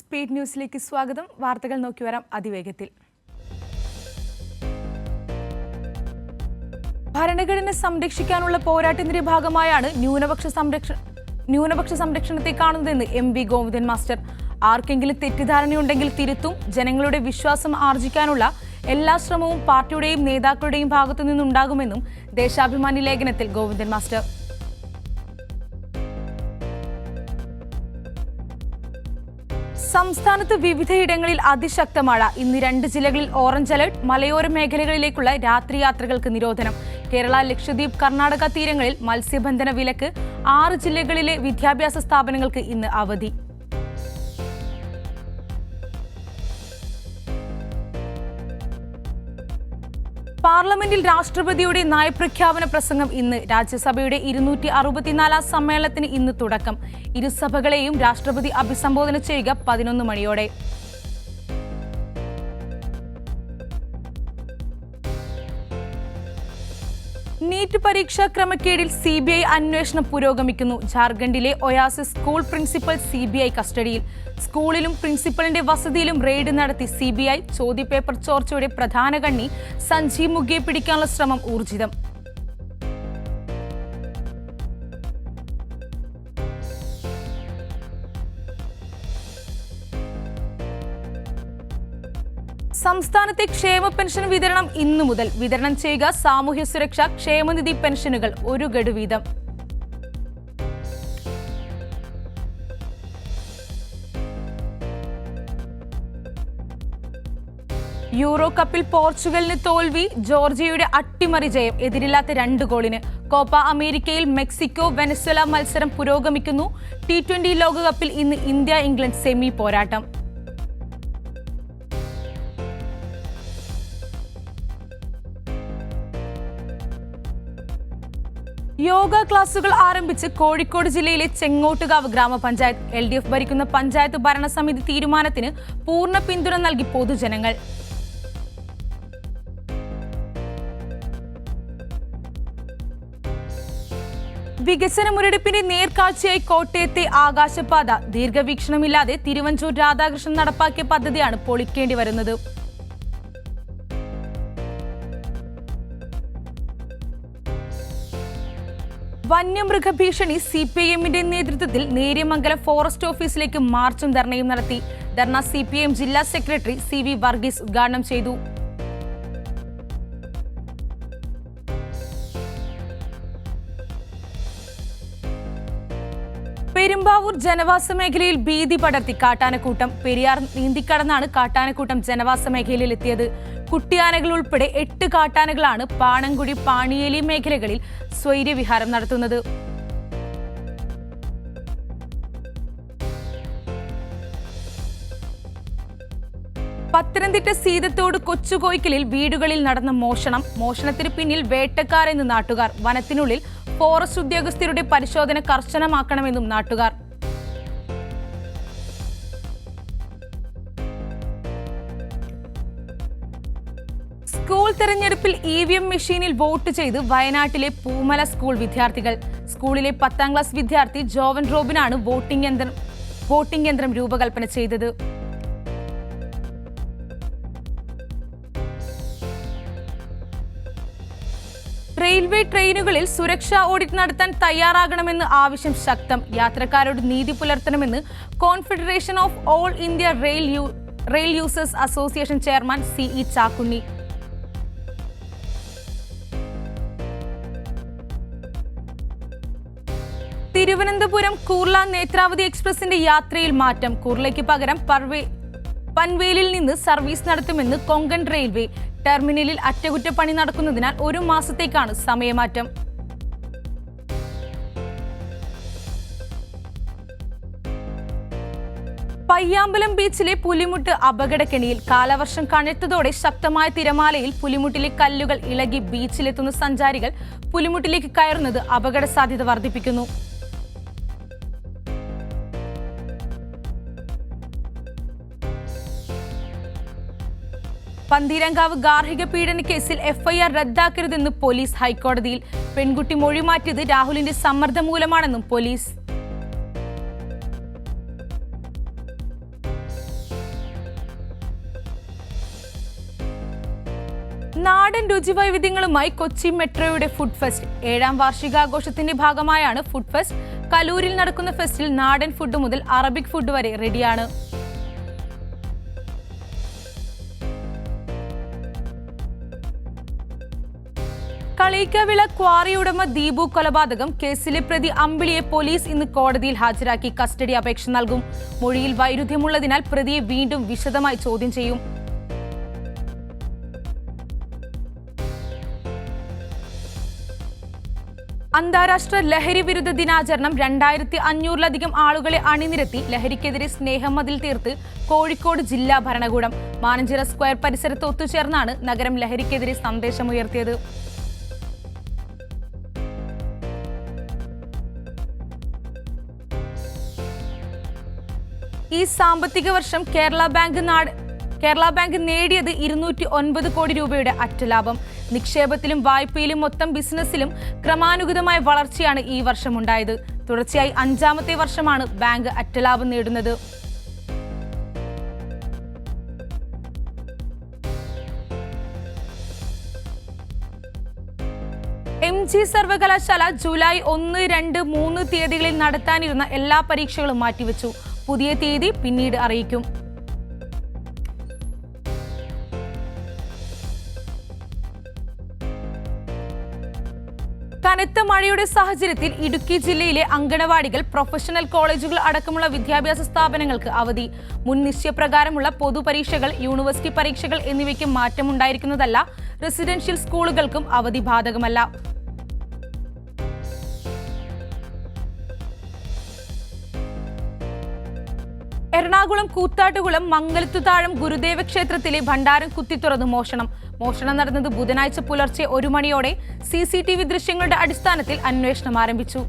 Speed ന്യൂസിലേക്ക് സ്വാഗതം. വാർത്തകൾ നോക്കി വരാം അതിവേഗത്തിൽ. ഭരണഘടന സംരക്ഷിക്കാനുള്ള പോരാട്ടത്തിന്റെ ഭാഗമായാണ് ന്യൂനപക്ഷ സംരക്ഷണത്തെ കാണുന്നതെന്ന് എം.വി. ഗോവിന്ദൻ മാസ്റ്റർ. ആർക്കെങ്കിലും തെറ്റിദ്ധാരണയുണ്ടെങ്കിൽ തിരുത്തും. ജനങ്ങളുടെ വിശ്വാസം ആർജിക്കാനുള്ള എല്ലാ ശ്രമവും പാർട്ടിയുടെയും നേതാക്കളുടെയും ഭാഗത്തു നിന്നുണ്ടാകുമെന്നും ദേശാഭിമാനി ലേഖനത്തിൽ ഗോവിന്ദൻ മാസ്റ്റർ. സംസ്ഥാനത്ത് വിവിധയിടങ്ങളിൽ അതിശക്ത മഴ. ഇന്ന് 2 ജില്ലകളിൽ ഓറഞ്ച് അലർട്ട്. മലയോര മേഖലകളിലേക്കുള്ള രാത്രി യാത്രകൾക്ക് നിരോധനം. കേരള, ലക്ഷദ്വീപ്, കർണാടക തീരങ്ങളിൽ മത്സ്യബന്ധന വിലക്ക്. 6 ജില്ലകളിലെ വിദ്യാഭ്യാസ സ്ഥാപനങ്ങൾക്ക് ഇന്ന് അവധി. പാർലമെന്റിൽ രാഷ്ട്രപതിയുടെ നയപ്രഖ്യാപന പ്രസംഗം ഇന്ന്. രാജ്യസഭയുടെ 264 സമ്മേളനത്തിന് ഇന്ന് തുടക്കം. ഇരുസഭകളെയും രാഷ്ട്രപതി അഭിസംബോധന ചെയ്യുക 11 മണിയോടെ. നീറ്റ് പരീക്ഷാ ക്രമക്കേടിൽ CBI അന്വേഷണം പുരോഗമിക്കുന്നു. ജാർഖണ്ഡിലെ ഒയാസിസ് സ്കൂൾ പ്രിൻസിപ്പൽ CBI കസ്റ്റഡിയിൽ. സ്കൂളിലും പ്രിൻസിപ്പലിന്റെ വസതിയിലും റെയ്ഡ് നടത്തി CBI. ചോദ്യപേപ്പർ ചോർച്ചയുടെ പ്രധാന കണ്ണി സഞ്ജീവ് മുഖയെ പിടിക്കാനുള്ള ശ്രമം ഊർജിതം. സംസ്ഥാനത്തെ ക്ഷേമ പെൻഷൻ വിതരണം ഇന്നു മുതൽ. വിതരണം ചെയ്യുക സാമൂഹ്യ സുരക്ഷ ക്ഷേമനിധി പെൻഷനുകൾ 1 ഗഡു വീതം. യൂറോ കപ്പിൽ പോർച്ചുഗലിന് തോൽവി. ജോർജിയയുടെ അട്ടിമറി ജയം. എതിരില്ലാത്ത 2 ഗോളിന്. കോപ്പ അമേരിക്കയിൽ മെക്സിക്കോ വെനസ്വേല മത്സരം പുരോഗമിക്കുന്നു. T20 ലോകകപ്പിൽ ഇന്ന് ഇന്ത്യ ഇംഗ്ലണ്ട് സെമി പോരാട്ടം. യോഗ ക്ലാസുകൾ ആരംഭിച്ച് കോഴിക്കോട് ജില്ലയിലെ ചെങ്ങോട്ടുകാവ് ഗ്രാമപഞ്ചായത്ത്. LDF ഭരിക്കുന്ന പഞ്ചായത്ത് ഭരണസമിതി തീരുമാനത്തിന് പൂർണ്ണ പിന്തുണ നൽകി പൊതുജനങ്ങൾ. വികസന മുരടിപ്പിന്റെ നേർക്കാഴ്ചയായി കോട്ടയത്തെ ആകാശപാത. ദീർഘവീക്ഷണമില്ലാതെ തിരുവഞ്ചൂർ രാധാകൃഷ്ണൻ നടപ്പാക്കിയ പദ്ധതിയാണ് പൊളിക്കേണ്ടി വരുന്നത്. വന്യമൃഗ ഭീഷണി. CPIMന്റെ നേതൃത്വത്തിൽ നേര്യമംഗലം ഫോറസ്റ്റ് ഓഫീസിലേക്ക് മാർച്ചും ധർണയും നടത്തി. ധർണ CPIM ജില്ലാ സെക്രട്ടറി CV വർഗീസ് ഉദ്ഘാടനം ചെയ്തു. പെരുമ്പാവൂർ ജനവാസ മേഖലയിൽ ഭീതി പടർത്തി കാട്ടാനക്കൂട്ടം. പെരിയാർ നീന്തിക്കടന്നാണ് കാട്ടാനക്കൂട്ടം ജനവാസ മേഖലയിൽ എത്തിയത്. കുട്ടിയാനകൾ ഉൾപ്പെടെ 8 കാട്ടാനകളാണ് പാണങ്കുടി, പാണിയേലി മേഖലകളിൽ സ്വൈര്യവിഹാരം നടത്തുന്നത്. പത്തനംതിട്ട സീതത്തോട് കൊച്ചുകോയിക്കലിൽ വീടുകളിൽ നടന്ന മോഷണം. മോഷണത്തിന് പിന്നിൽ വേട്ടക്കാരെന്ന് നാട്ടുകാർ. വനത്തിനുള്ളിൽ ഫോറസ്റ്റ് ഉദ്യോഗസ്ഥരുടെ പരിശോധന കർശനമാക്കണമെന്നും നാട്ടുകാർ. സ്കൂൾ തെരഞ്ഞെടുപ്പിൽ EVM മെഷീനിൽ വോട്ട് ചെയ്ത് വയനാട്ടിലെ പൂമല സ്കൂൾ വിദ്യാർത്ഥികൾ. സ്കൂളിലെ 10ാം ക്ലാസ് വിദ്യാർത്ഥി ജോവൻ റോബിനാണ് വോട്ടിംഗ് യന്ത്രം രൂപകൽപ്പന ചെയ്തത്. റെയിൽവേ ട്രെയിനുകളിൽ സുരക്ഷാ ഓഡിറ്റ് നടത്താൻ തയ്യാറാകണമെന്ന് ആവശ്യം ശക്തം. യാത്രക്കാരോട് നീതി പുലർത്തണമെന്ന് confederation of all India rail users association chairman CE Chakkunni. Thiruvananthapuram Kurla Netravati എക്സ്പ്രസിന്റെ യാത്രയിൽ മാറ്റം. കുർളയ്ക്ക് പകരം പൻവേലിൽ നിന്ന് സർവീസ് നടത്തുമെന്ന് കൊങ്കൺ റെയിൽവേ. ടെർമിനലിൽ അറ്റകുറ്റപ്പണി നടക്കുന്നതിനാൽ 1 മാസത്തേക്കാണ് സമയമാറ്റം. പയ്യാമ്പലം ബീച്ചിലെ പുലിമുട്ട് അപകടക്കെണിയിൽ. കാലവർഷം കനത്തതോടെ ശക്തമായ തിരമാലയിൽ പുലിമുട്ടിലെ കല്ലുകൾ ഇളകി ബീച്ചിലെത്തുന്ന സഞ്ചാരികൾ പുലിമുട്ടിലേക്ക് കയറുന്നത് അപകട സാധ്യത വർദ്ധിപ്പിക്കുന്നു. പന്തീരങ്കാവ് ഗാർഹിക പീഡന കേസിൽ FIR റദ്ദാക്കരുതെന്ന് പോലീസ് ഹൈക്കോടതിയിൽ. പെൺകുട്ടി മൊഴി മാറ്റിയത് രാഹുലിന്റെ സമ്മർദ്ദം മൂലമാണെന്നും പോലീസ്. നാടൻ രുചിവൈവിധ്യങ്ങളുമായി കൊച്ചി മെട്രോയുടെ ഫുഡ് ഫെസ്റ്റ് 7ാം വാർഷികാഘോഷത്തിന്റെ ഭാഗമായാണ് ഫുഡ് ഫെസ്റ്റ്. കലൂരിൽ നടക്കുന്ന ഫെസ്റ്റിൽ നാടൻ ഫുഡ് മുതൽ അറബിക് ഫുഡ് വരെ റെഡിയാണ്. കളിയിക്കവിള ക്വാറി ഉടമ ദീപു കൊലപാതകം കേസിലെ പ്രതി അമ്പിളിയെ പോലീസ് ഇന്ന് കോടതിയിൽ ഹാജരാക്കി കസ്റ്റഡി അപേക്ഷ നൽകും. മൊഴിയിൽ വൈരുദ്ധ്യമുള്ളതിനാൽ പ്രതിയെ വീണ്ടും വിശദമായി ചോദ്യം ചെയ്യും. അന്താരാഷ്ട്ര ലഹരി വിരുദ്ധ ദിനാചരണം 2500-ലധികം ആളുകളെ അണിനിരത്തി ലഹരിക്കെതിരെ സ്നേഹമതിൽ തീർത്ത് കോഴിക്കോട് ജില്ലാ ഭരണകൂടം. മാനഞ്ചിറ സ്ക്വയർ പരിസരത്ത് ഒത്തുചേർന്നാണ് നഗരം ലഹരിക്കെതിരെ സന്ദേശമുയർത്തിയത്. ഈ സാമ്പത്തിക വർഷം കേരള ബാങ്ക് നേടിയത് 209 കോടി രൂപയുടെ അറ്റലാഭം. നിക്ഷേപത്തിലും വായ്പയിലും മൊത്തം ബിസിനസ്സിലും ക്രമാനുഗതമായ വളർച്ചയാണ് ഈ വർഷം ഉണ്ടായത്. തുടർച്ചയായി 5ാമത്തെ വർഷമാണ് ബാങ്ക് അറ്റലാഭം നേടുന്നത്. MG സർവകലാശാല ജൂലൈ 1, 2, 3 തീയതികളിൽ നടത്താനിരുന്ന എല്ലാ പരീക്ഷകളും മാറ്റിവെച്ചു. പുതിയ തീയതി പിന്നീട് അറിയിക്കും. കനത്ത മഴയുടെ സാഹചര്യത്തിൽ ഇടുക്കി ജില്ലയിലെ അങ്കണവാടികൾ, പ്രൊഫഷണൽ കോളേജുകൾ അടക്കമുള്ള വിദ്യാഭ്യാസ സ്ഥാപനങ്ങൾക്ക് അവധി. മുൻ നിശ്ചയപ്രകാരമുള്ള പൊതുപരീക്ഷകൾ, യൂണിവേഴ്സിറ്റി പരീക്ഷകൾ എന്നിവയ്ക്ക് മാറ്റമുണ്ടായിരിക്കുന്നതല്ല. റെസിഡൻഷ്യൽ സ്കൂളുകൾക്കും അവധി ബാധകമല്ല. എറണാകുളം കൂത്താട്ടുകുളം മംഗലത്തുതാഴം ഗുരുദേവ ക്ഷേത്രത്തിലെ ഭണ്ഡാരം കുത്തിത്തുറന്ന് മോഷണം നടന്നത് ബുധനാഴ്ച പുലർച്ചെ 1 മണിയോടെ. CCTV ദൃശ്യങ്ങളുടെ അടിസ്ഥാനത്തിൽ അന്വേഷണം ആരംഭിച്ചു.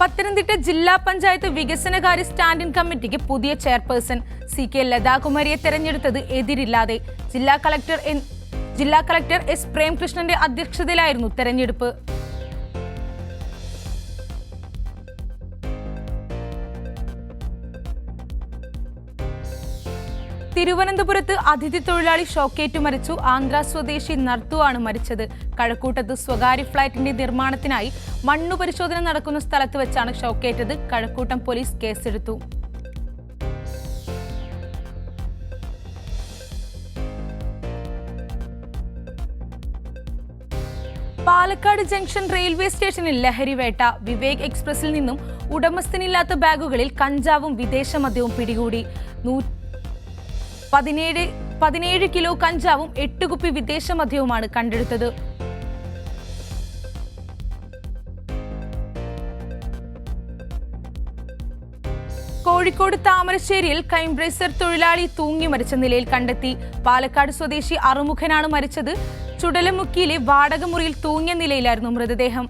പത്തനംതിട്ട ജില്ലാ പഞ്ചായത്ത് വികസനകാര്യ സ്റ്റാൻഡിംഗ് കമ്മിറ്റിക്ക് പുതിയ ചെയർപേഴ്സൺ CK ലതാകുമാരിയെ തെരഞ്ഞെടുത്തത് എതിരില്ലാതെ. ജില്ലാ കളക്ടർ S പ്രേംകൃഷ്ണന്റെ അധ്യക്ഷതയിലായിരുന്നു തെരഞ്ഞെടുപ്പ്. തിരുവനന്തപുരത്ത് അതിഥി തൊഴിലാളി ഷോക്കേറ്റു മരിച്ചു. ആന്ധ്ര സ്വദേശി നർതു ആണ് മരിച്ചത്. കഴക്കൂട്ടത്ത് സ്വകാര്യ ഫ്ളാറ്റിന്റെ നിർമ്മാണത്തിനായി മണ്ണു പരിശോധന നടക്കുന്ന സ്ഥലത്ത് വെച്ചാണ് ഷോക്കേറ്റത്. കഴക്കൂട്ടം പോലീസ് കേസെടുത്തു. പാലക്കാട് ജംഗ്ഷൻ റെയിൽവേ സ്റ്റേഷനിൽ ലഹരിവേട്ട. വിവേക് എക്സ്പ്രസിൽ നിന്നും ഉടമസ്ഥനില്ലാത്ത ബാഗുകളിൽ കഞ്ചാവും വിദേശ മദ്യവും പിടികൂടി. 17 കിലോ കഞ്ചാവും 8 കുപ്പി വിദേശ മദ്യവുമാണ് കണ്ടെടുത്തത്. കോഴിക്കോട് താമരശ്ശേരിയിൽ കൈംബ്രേസർ തൊഴിലാളി തൂങ്ങി മരിച്ച നിലയിൽ കണ്ടെത്തി. പാലക്കാട് സ്വദേശി അറുമുഖനാണ് മരിച്ചത്. ചുടലമുക്കിയിലെ വാടക മുറിയിൽ തൂങ്ങിയ നിലയിലായിരുന്നു മൃതദേഹം.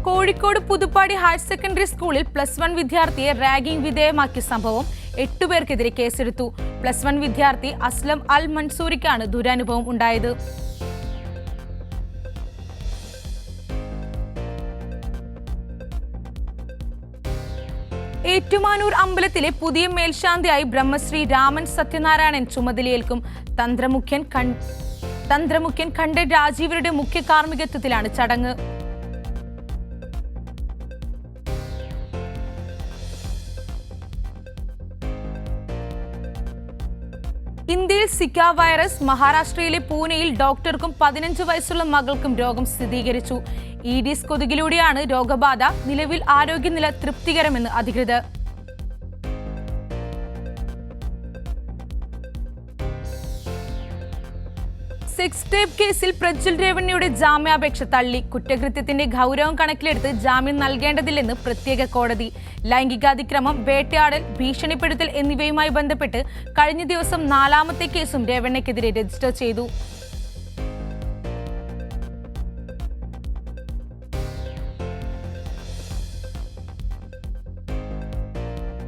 കോഴിക്കോട് പുതുപ്പാടി ഹയർ സെക്കൻഡറി സ്കൂളിൽ +1 വിദ്യാർത്ഥിയെ റാഗിംഗ് വിധേയമാക്കിയ സംഭവം. 8 പേർക്കെതിരെ കേസെടുത്തു. +1 വിദ്യാർത്ഥി അസ്ലം അൽ മൻസൂരിക്കാണ് ദുരനുഭവം ഉണ്ടായത്. ഏറ്റുമാനൂർ അമ്പലത്തിലെ പുതിയ മേൽശാന്തിയായി ബ്രഹ്മശ്രീ രാമൻ സത്യനാരായണൻ ചുമതലയേൽക്കും. തന്ത്രമുഖ്യൻ ഖണ്ഡൻ രാജീവരുടെ മുഖ്യ കാർമ്മികത്വത്തിലാണ് ചടങ്ങ്. ഇന്ത്യയിൽ സിക്ക വൈറസ്. മഹാരാഷ്ട്രയിലെ പൂനെയിൽ ഡോക്ടർക്കും 15 വയസ്സുള്ള മകൾക്കും രോഗം സ്ഥിരീകരിച്ചു. ഈഡിസ് കൊതുകിലൂടെയാണ് രോഗബാധ. നിലവിൽ ആരോഗ്യനില തൃപ്തികരമെന്ന് അധികൃതർ. സെക്സ് ടേപ്പ് കേസിൽ പ്രജ്വൽ രേവണ്ണയുടെ ജാമ്യാപേക്ഷ തള്ളി. കുറ്റകൃത്യത്തിന്റെ ഗൗരവം കണക്കിലെടുത്ത് ജാമ്യം നൽകേണ്ടതില്ലെന്ന് പ്രത്യേക കോടതി. ലൈംഗികാതിക്രമം, വേട്ടയാടൽ, ഭീഷണിപ്പെടുത്തൽ എന്നിവയുമായി ബന്ധപ്പെട്ട് കഴിഞ്ഞ ദിവസം 4ാമത്തെ കേസും രേവണ്ണയ്ക്കെതിരെ രജിസ്റ്റർ ചെയ്തു.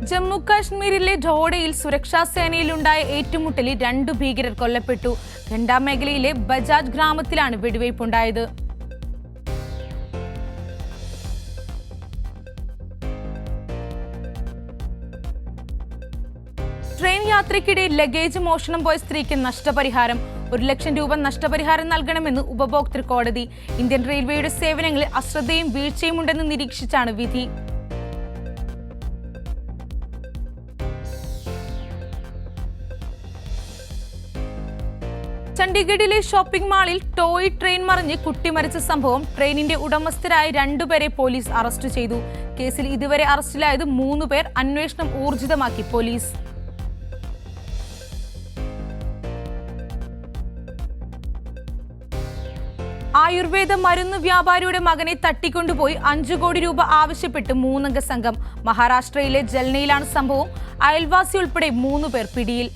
ജമ്മു കാശ്മീരിലെ ഡോഡയിൽ സുരക്ഷാ സേനയിലുണ്ടായ ഏറ്റുമുട്ടലിൽ 2 ഭീകരർ കൊല്ലപ്പെട്ടു. ഖണ്ഡ മേഖലയിലെ ബജാജ് ഗ്രാമത്തിലാണ് വെടിവയ്പുണ്ടായത്. ട്രെയിൻ യാത്രയ്ക്കിടെ ലഗേജ് മോഷണം പോയ സ്ത്രീക്ക് നഷ്ടപരിഹാരം 1,00,000 രൂപ നഷ്ടപരിഹാരം നൽകണമെന്ന് ഉപഭോക്തൃ കോടതി. ഇന്ത്യൻ റെയിൽവേയുടെ സേവനങ്ങളിൽ അശ്രദ്ധയും വീഴ്ചയും ഉണ്ടെന്ന് നിരീക്ഷിച്ചാണ് വിധി. ചണ്ഡീഗഡിലെ ഷോപ്പിംഗ് മാളിൽ ടോയ് ട്രെയിൻ മറിഞ്ഞ് കുട്ടി മരിച്ച സംഭവം. ട്രെയിനിന്റെ ഉടമസ്ഥരായ 2 പേരെ പോലീസ് അറസ്റ്റ് ചെയ്തു. കേസിൽ ഇതുവരെ അറസ്റ്റിലായത് 3 പേർ. അന്വേഷണം ഊർജിതമാക്കി പോലീസ്. ആയുർവേദ മരുന്ന് വ്യാപാരിയുടെ മകനെ തട്ടിക്കൊണ്ടുപോയി 5 കോടി രൂപ ആവശ്യപ്പെട്ട് 3 അംഗ സംഘം. മഹാരാഷ്ട്രയിലെ ജൽനയിലാണ് സംഭവം. അയൽവാസി ഉൾപ്പെടെ 3 പേർ പിടിയിൽ.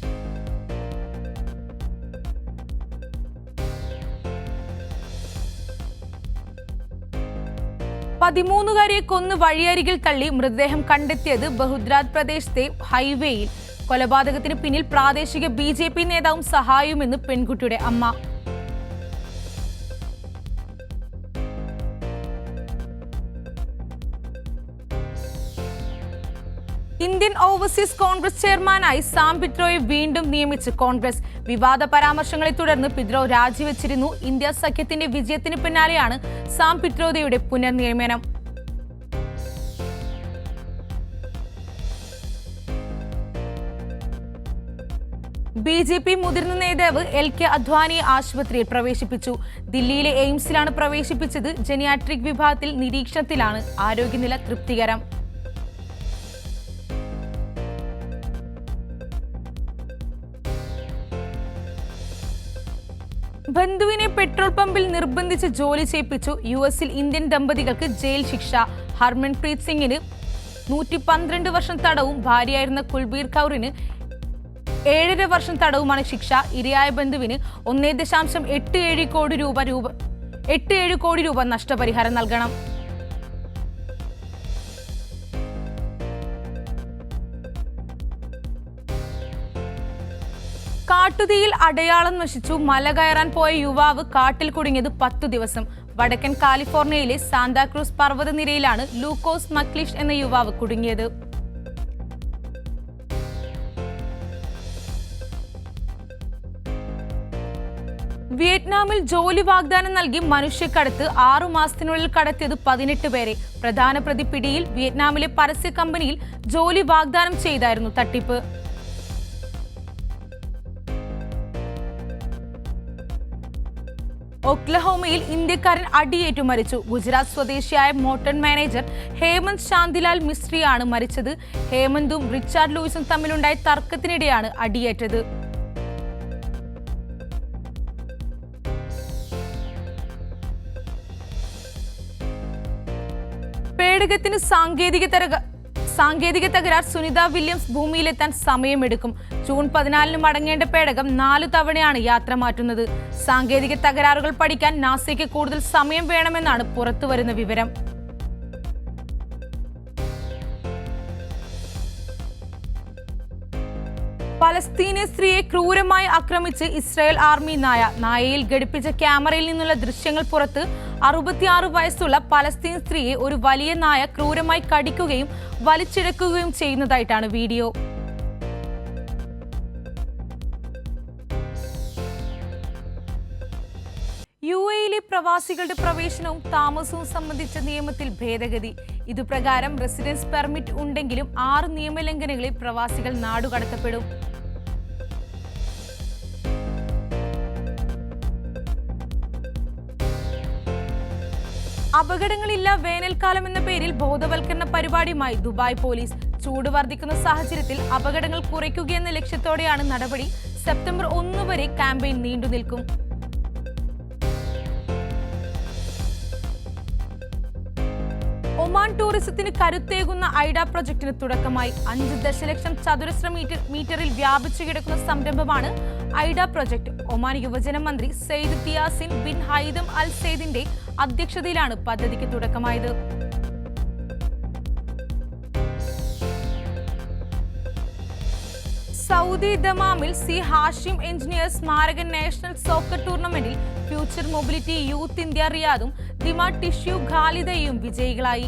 പതിമൂന്നുകാരിയെ കൊന്ന് വഴിയരികിൽ തള്ളി മൃതദേഹം കണ്ടെത്തിയത് ബഹുദ്രാത് പ്രദേശത്തെ ഹൈവേയിൽ. കൊലപാതകത്തിന് പിന്നിൽ പ്രാദേശിക BJP നേതാവും സഹായിയുമെന്ന് പെൺകുട്ടിയുടെ അമ്മ. ഇന്ത്യൻ ഓവർസീസ് കോൺഗ്രസ് ചെയർമാനായി സാം പിട്രോയെ വീണ്ടും നിയമിച്ച് കോൺഗ്രസ്. വിവാദ പരാമർശങ്ങളെ തുടർന്ന് പിട്രോ രാജിവെച്ചിരുന്നു. ഇന്ത്യ സഖ്യത്തിന്റെ വിജയത്തിന് പിന്നാലെയാണ് സാം പിട്രോയുടെ പുനർനിയമനം. BJP മുതിർന്ന നേതാവ് LK അദ്വാനിയെ ആശുപത്രിയിൽ പ്രവേശിപ്പിച്ചു. ദില്ലിയിലെ എയിംസിലാണ് പ്രവേശിപ്പിച്ചത്. ജെനിയാട്രിക് വിഭാഗത്തിൽ നിരീക്ഷണത്തിലാണ്. ആരോഗ്യനില തൃപ്തികരം. ബന്ധുവിനെ പെട്രോൾ പമ്പിൽ നിർബന്ധിച്ച് ജോലി ചെയ്യിപ്പിച്ചു. US-ൽ ഇന്ത്യൻ ദമ്പതികൾക്ക് ജയിൽ ശിക്ഷ. ഹർമൻപ്രീത് സിംഗിന് 112 വർഷം തടവും ഭാര്യയായിരുന്ന കുൽബീർ കൗറിന് 7.5 വർഷം തടവുമാണ് ശിക്ഷ. ഇരയായ ബന്ധുവിന് 1.87 കോടി രൂപ നഷ്ടപരിഹാരം നൽകണം. കാട്ടുതീയിൽ അടയാളം നശിച്ചു. മല കയറാൻ പോയ യുവാവ് കാട്ടിൽ കുടുങ്ങിയത് 10 ദിവസം. വടക്കൻ കാലിഫോർണിയയിലെ സാന്താക്രൂസ് പർവ്വതനിരയിലാണ് ലൂക്കോസ് മക്ലിഷ് എന്ന യുവാവ് കുടുങ്ങിയത്. വിയറ്റ്നാമിൽ ജോലി വാഗ്ദാനം നൽകി മനുഷ്യക്കടത്ത്. 6 മാസത്തിനുള്ളിൽ കടത്തിയത് 18 പേരെ. പ്രധാന പ്രതി പിടിയിൽ. വിയറ്റ്നാമിലെ പരസ്യ കമ്പനിയിൽ ജോലി വാഗ്ദാനം ചെയ്തായിരുന്നു തട്ടിപ്പ്. ഒക്ലഹോമയിൽ ഇന്ത്യക്കാരൻ അടിയേറ്റു മരിച്ചു. ഗുജറാത്ത് സ്വദേശിയായ മോട്ടോർ മാനേജർ ഹേമന്ത് ശാന്തിലാൽ മിസ്ത്രിയാണ് മരിച്ചത്. ഹേമന്തും റിച്ചാർഡ് ലൂയിസും തമ്മിലുണ്ടായ തർക്കത്തിനിടെയാണ് അടിയേറ്റത്. പേടകത്തിന് സാങ്കേതിക തകരാർ. സുനിത വില്യംസ് ഭൂമിയിലെത്താൻ സമയമെടുക്കും. ജൂൺ 14 മടങ്ങേണ്ട പേടകം 4 തവണയാണ് യാത്ര മാറ്റുന്നത്. സാങ്കേതിക തകരാറുകൾ പഠിക്കാൻ നാസയ്ക്ക് കൂടുതൽ സമയം വേണമെന്നാണ് പുറത്തുവരുന്ന വിവരം. പലസ്തീനിയ സ്ത്രീയെ ക്രൂരമായി ആക്രമിച്ച് ഇസ്രായേൽ ആർമി നായയിൽ ഘടിപ്പിച്ച ക്യാമറയിൽ നിന്നുള്ള ദൃശ്യങ്ങൾ പുറത്ത്. 66 വയസ്സുള്ള പലസ്തീൻ സ്ത്രീയെ ഒരു വലിയ നായ ക്രൂരമായി കടിക്കുകയും വലിച്ചിഴക്കുകയും ചെയ്യുന്നതായിട്ടാണ് വീഡിയോ. UAE-യിലെ പ്രവാസികളുടെ പ്രവേശനവും താമസവും സംബന്ധിച്ച നിയമത്തിൽ ഭേദഗതി. ഇതുപ്രകാരം റെസിഡൻസ് പെർമിറ്റ് ഉണ്ടെങ്കിലും 6 നിയമലംഘനങ്ങളിൽ പ്രവാസികൾ നാടുകടത്തപ്പെടും. അപകടങ്ങളില്ല വേനൽക്കാലം എന്ന പേരിൽ ബോധവൽക്കരണ പരിപാടിയുമായി ദുബായ് പോലീസ്. ചൂട് വർദ്ധിക്കുന്ന സാഹചര്യത്തിൽ അപകടങ്ങൾ കുറയ്ക്കുകയെന്ന ലക്ഷ്യത്തോടെയാണ് നടപടി. സെപ്റ്റംബർ 1 വരെ ക്യാമ്പയിൻ നീണ്ടുനിൽക്കും. ഒമാൻ ടൂറിസത്തിന് കരുത്തേകുന്ന ഐഡ പ്രൊജക്ടിന് തുടക്കമായി. 5 ദശലക്ഷം ചതുരശ്ര മീറ്ററിൽ വ്യാപിച്ചു കിടക്കുന്ന സംരംഭമാണ് ഐഡ പ്രൊജക്ട്. ഒമാൻ യുവജന മന്ത്രി സെയ്ദ് തിയാസിൻ ബിൻ ഹൈതം അൽ സെയ്ദിന്റെ അധ്യക്ഷതയിലാണ് പദ്ധതിക്ക് തുടക്കമായത്. സൗദി ദമാമിൽ സി ഹാഷിം എഞ്ചിനീയർ സ്മാരക നാഷണൽ സോക്കർ ടൂർണമെന്റിൽ ഫ്യൂച്ചർ മൊബിലിറ്റി യൂത്ത് ഇന്ത്യ റിയാദും ദിമ ടിഷ്യൂ ഖാലിദയും വിജയികളായി.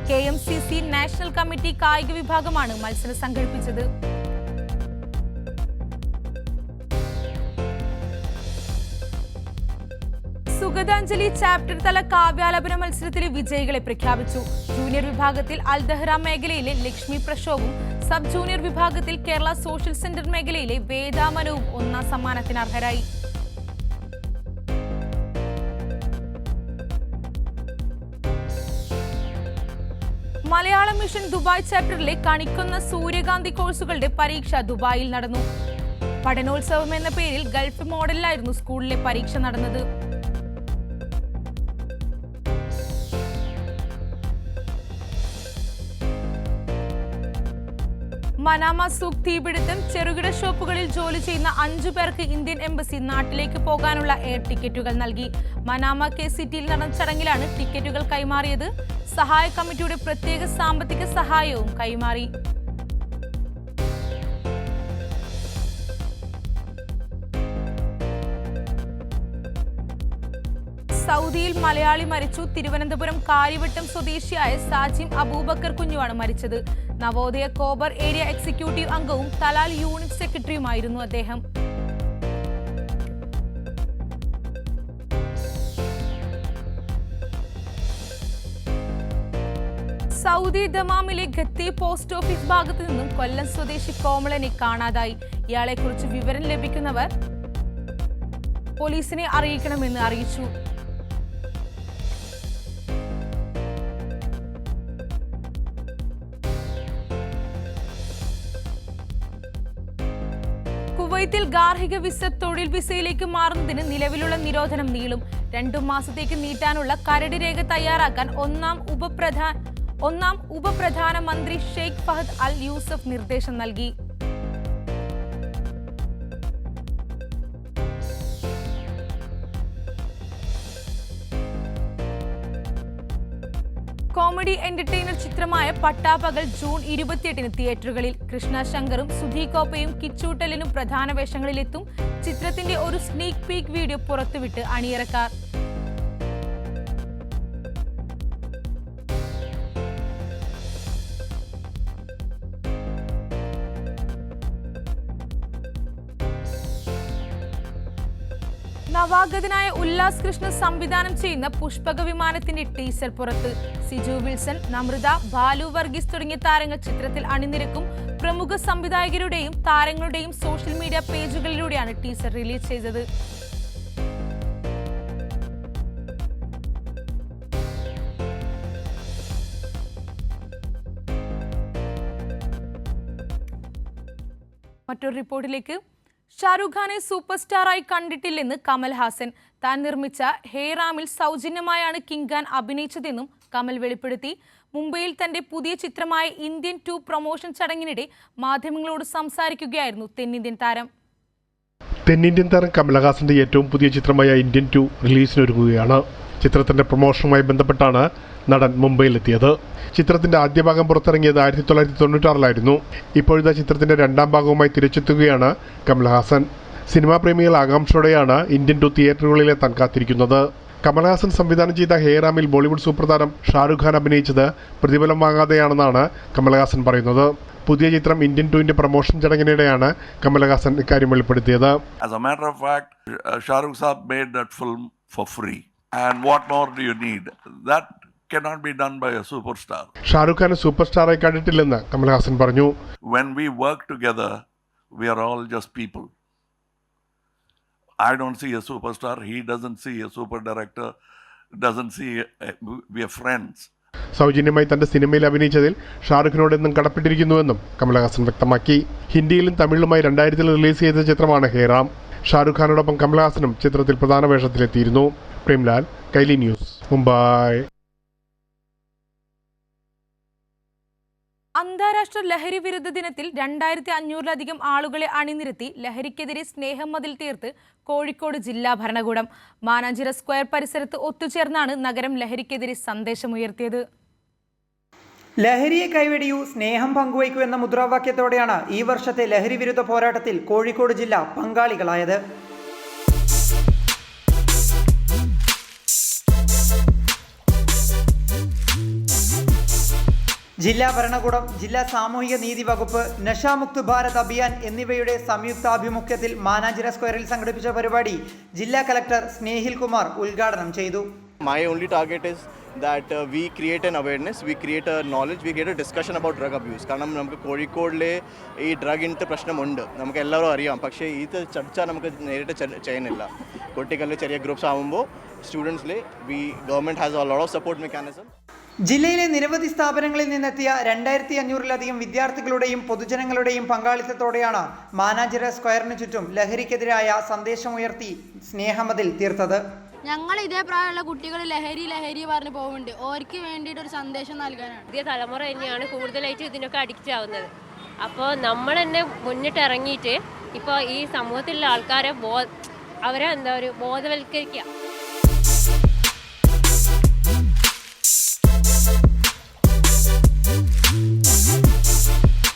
KMCC നാഷണൽ കമ്മിറ്റി കായിക വിഭാഗമാണ് മത്സരം സംഘടിപ്പിച്ചത്. സുഗതാഞ്ജലി ചാപ്റ്റർ തല കാവ്യാലാപന മത്സരത്തിലെ വിജയികളെ പ്രഖ്യാപിച്ചു. ജൂനിയർ വിഭാഗത്തിൽ അൽദഹ്റ മേഖലയിലെ ലക്ഷ്മി പ്രശോവും സബ് ജൂനിയർ വിഭാഗത്തിൽ കേരള സോഷ്യൽ സെന്റർ മേഖലയിലെ വേദാമനവും ഒന്നാം സമ്മാനത്തിന് അർഹരായി. മലയാളം മിഷൻ ദുബായ് ചാപ്റ്ററിലെ കണിക്കുന്ന സൂര്യകാന്തി കോഴ്സുകളുടെ പരീക്ഷ ദുബായിൽ നടന്നു. പഠനോത്സവം എന്ന പേരിൽ ഗൾഫ് മോഡലിലായിരുന്നു സ്കൂളിലെ പരീക്ഷ നടന്നത്. മനാമ സൂക്ക് തീപിടുത്തം. ചെറുകിട ഷോപ്പുകളിൽ ജോലി ചെയ്യുന്ന 5 പേർക്ക് ഇന്ത്യൻ എംബസി നാട്ടിലേക്ക് പോകാനുള്ള എയർ ടിക്കറ്റുകൾ നൽകി. മനാമ KCTയിൽ നടന്ന ചടങ്ങിലാണ് ടിക്കറ്റുകൾ കൈമാറിയത്. സഹായ കമ്മിറ്റിയുടെ പ്രത്യേക സാമ്പത്തിക സഹായവും കൈമാറി. സൗദിയിൽ മലയാളി മരിച്ചു. തിരുവനന്തപുരം കാര്യവട്ടം സ്വദേശിയായ സാജിം അബൂബക്കർ കുഞ്ഞുവാണ് മരിച്ചത്. നവോദയ കോബർ ഏരിയ എക്സിക്യൂട്ടീവ് അംഗവും തലാൽ യൂണിറ്റ് സെക്രട്ടറിയുമായിരുന്നു അദ്ദേഹം. സൗദി ദമാമിലെ ഖത്തി പോസ്റ്റ് ഓഫീസ് ഭാഗത്തു നിന്നും കൊല്ലം സ്വദേശി കോമളനെ കാണാതായി. ഇയാളെക്കുറിച്ച് വിവരം ലഭിക്കുന്നവർ പോലീസിനെ അറിയിക്കണമെന്ന് അറിയിച്ചു. കുവൈത്തിൽ ഗാർഹിക വിസ തൊഴിൽ വിസയിലേക്ക് മാറുന്നതിന് നിലവിലുള്ള നിരോധനം നീളും. 2 മാസത്തേക്ക് നീട്ടാനുള്ള കരട് രേഖ തയ്യാറാക്കാൻ ഒന്നാം ഉപപ്രധാനമന്ത്രി ഷെയ്ഖ് ഫഹദ് അൽ യൂസഫ് നിർദ്ദേശം നൽകി. കോമഡി എന്റർടൈനർ ചിത്രമായ പട്ടാപ്പകൽ ജൂൺ 28-ന് തിയേറ്ററുകളിൽ. കൃഷ്ണ ശങ്കറും സുധി കോപ്പയും കിച്ചൂട്ടലിനും പ്രധാന വേഷങ്ങളിലെത്തും. ചിത്രത്തിന്റെ ഒരു സ്നീക് പീക്ക് വീഡിയോ പുറത്തുവിട്ട് അണിയറക്കാർ. നവാഗതനായ ഉല്ലാസ് കൃഷ്ണ സംവിധാനം ചെയ്യുന്ന പുഷ്പക വിമാനത്തിന്റെ ടീസർ പുറത്ത്. സിജു വിൽസൺ, നമ്രത, ബാലു വർഗീസ് തുടങ്ങിയ താരങ്ങൾ ചിത്രത്തിൽ അണിനിരക്കും. പ്രമുഖ സംവിധായകരുടെയും താരങ്ങളുടെയും സോഷ്യൽ മീഡിയ പേജുകളിലൂടെയാണ് ടീസർ റിലീസ് ചെയ്തത്. മറ്റൊരു റിപ്പോർട്ടിലേക്ക്. ഷാരൂഖ് ഖാനെ സൂപ്പർ സ്റ്റാറായി കണ്ടിട്ടില്ലെന്ന് കമൽ ഹാസൻ. താൻ നിർമ്മിച്ച ഹേറാമിൽ സൗജന്യമായാണ് കിങ് ഖാൻ അഭിനയിച്ചതെന്നും കമൽ വെളിപ്പെടുത്തി. മുംബൈയിൽ തന്റെ പുതിയ ചിത്രമായ ഇന്ത്യൻ 2 പ്രൊമോഷൻ ചടങ്ങിനിടെ മാധ്യമങ്ങളോട് സംസാരിക്കുകയായിരുന്നു തെന്നിന്ത്യൻ താരം. തെന്നിന്ത്യൻ താരം കമലഹാസന്റെ ഏറ്റവും പുതിയ ചിത്രമായ ഇന്ത്യൻ 2 റിലീസിനൊരുങ്ങുകയാണ്. ചിത്രത്തിന്റെ പ്രൊമോഷനുമായി ബന്ധപ്പെട്ടാണ് നടൻ മുംബൈയിലെത്തിയത്. ചിത്രത്തിന്റെ ആദ്യ ഭാഗം പുറത്തിറങ്ങിയത് 1996-ലായിരുന്നു. ഇപ്പോഴത്തെ ചിത്രത്തിന്റെ 2ാം ഭാഗവുമായി തിരിച്ചെത്തുകയാണ് കമൽഹാസൻ. സിനിമാ പ്രേമികൾ ആകാംക്ഷയോടെയാണ് ഇന്ത്യൻ 2 തിയേറ്ററുകളിലെത്താൻ കാത്തിരിക്കുന്നത്. കമൽഹാസൻ സംവിധാനം ചെയ്ത ഹേറാമിൽ ബോളിവുഡ് സൂപ്പർ താരം ഷാരൂഖ് ഖാൻ അഭിനയിച്ചത് പ്രതിഫലം വാങ്ങാതെയാണെന്നാണ് കമൽഹാസൻ പറയുന്നത്. പുതിയ ചിത്രം ഇന്ത്യൻ 2-ന്റെ പ്രൊമോഷൻ ചടങ്ങിനിടെയാണ് കമൽഹാസൻ ഇക്കാര്യം വെളിപ്പെടുത്തിയത്. As a matter of fact, Shahrukh Saab made that film for free. And what more do you need? That cannot be done by a superstar. Shahrukh Khan super സ്റ്റാറായി കണ്ടിട്ടില്ലെന്ന് കമൽഹാസൻ പറഞ്ഞു. When we work together, we are all just people. I don't see a superstar. He doesn't see a super director. Doesn't see. We are friends. സൗജന്യമായി തന്റെ സിനിമയിൽ അഭിനയിച്ചതിൽ ഷാരൂഖിനോട് എന്നും കടപ്പെട്ടിരിക്കുന്നുവെന്നും കമൽഹാസൻ വ്യക്തമാക്കി. ഹിന്ദിയിലും തമിഴിലുമായി 2000-ൽ release ചെയ്ത ചിത്രമാണ് ഹേറാം. ഷാരൂഖ് ഖാനോടൊപ്പം കമൽഹാസനും ചിത്രത്തിൽ പ്രധാന വേഷത്തിലെത്തിയിരുന്നു. പ്രേംലാൽ, കൈലി ന്യൂസ്, മുംബൈ. അന്താരാഷ്ട്ര ലഹരി വിരുദ്ധ ദിനത്തിൽ 2500-ലധികം ആളുകളെ അണിനിരത്തി ലഹരിക്കെതിരെ സ്നേഹം മതിൽ തീർത്ത് കോഴിക്കോട് ജില്ലാ ഭരണകൂടം. മാനാഞ്ചിറ സ്ക്വയർ പരിസരത്ത് ഒത്തുചേർന്നാണ് നഗരം ലഹരിക്കെതിരെ സന്ദേശമുയർത്തിയത്. ലഹരിയെ കൈവെടിയൂ, സ്നേഹം പങ്കുവയ്ക്കൂ എന്ന മുദ്രാവാക്യത്തോടെയാണ് ഈ വർഷത്തെ ലഹരി വിരുദ്ധ പോരാട്ടത്തിൽ കോഴിക്കോട് ജില്ല പങ്കാളികളായത്. ജില്ലാ ഭരണകൂടം, ജില്ലാ സാമൂഹിക നീതി വകുപ്പ്, നശാമുക്ത് ഭാരത് അഭിയാൻ എന്നിവയുടെ സംയുക്താഭിമുഖ്യത്തിൽ മാനാഞ്ചിറ സ്ക്വയറിൽ സംഘടിപ്പിച്ച പരിപാടി ജില്ലാ കലക്ടർ സ്നേഹിൽ കുമാർ ഉദ്ഘാടനം ചെയ്തു. My only target is that we create an awareness, we create a knowledge, we create a discussion about drug abuse. കാരണം നമുക്ക് കോഴിക്കോടിലെ ഈ ഡ്രഗിൻ്റെ പ്രശ്നമുണ്ട്, നമുക്ക് എല്ലാവരും അറിയാം. പക്ഷേ ഇത് ചർച്ച നമുക്ക് നേരിട്ട് ചെയ്യുന്നില്ല. കുട്ടികളിൽ ചെറിയ ഗ്രൂപ്പ്സ് ആകുമ്പോൾ സ്റ്റുഡൻസിൽ government has a lot of support mechanism. ജില്ലയിലെ നിരവധി സ്ഥാപനങ്ങളിൽ നിന്നെത്തിയ 2500-ലധികം വിദ്യാർത്ഥികളുടെയും പൊതുജനങ്ങളുടെയും പങ്കാളിത്തത്തോടെയാണ് മാനാഞ്ചിറ സ്ക്വയറിന് ചുറ്റും ലഹരിക്കെതിരായ സന്ദേശമുയർത്തി സ്നേഹമതിൽ തീർത്തത്. ഞങ്ങൾ ഇതേ പ്രായമുള്ള കുട്ടികൾ ലഹരി പറഞ്ഞു പോകുന്നുണ്ട്. ഓർക്ക് വേണ്ടിയിട്ട് ഒരു സന്ദേശം നൽകാനാണ്. പുതിയ തലമുറ തന്നെയാണ് കൂടുതലായിട്ട് ഇതിനൊക്കെ അഡിക്റ്റ് ആവുന്നത്. അപ്പോൾ നമ്മൾ തന്നെ മുന്നിട്ടിറങ്ങിയിട്ട് ഇപ്പോൾ ഈ സമൂഹത്തിലുള്ള ആൾക്കാരെ അവരെ ബോധവൽക്കരിക്കുക.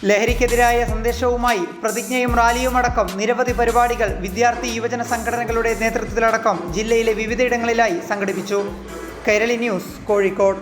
ലഹരിക്കെതിരായ സന്ദേശവുമായി പ്രതിജ്ഞയും റാലിയും അടക്കം നിരവധി പരിപാടികൾ വിദ്യാർത്ഥി യുവജന സംഘടനകളുടെ നേതൃത്വത്തിലടക്കം ജില്ലയിലെ വിവിധയിടങ്ങളിലായി സംഘടിപ്പിച്ചു. കൈരളി ന്യൂസ്, കോഴിക്കോട്.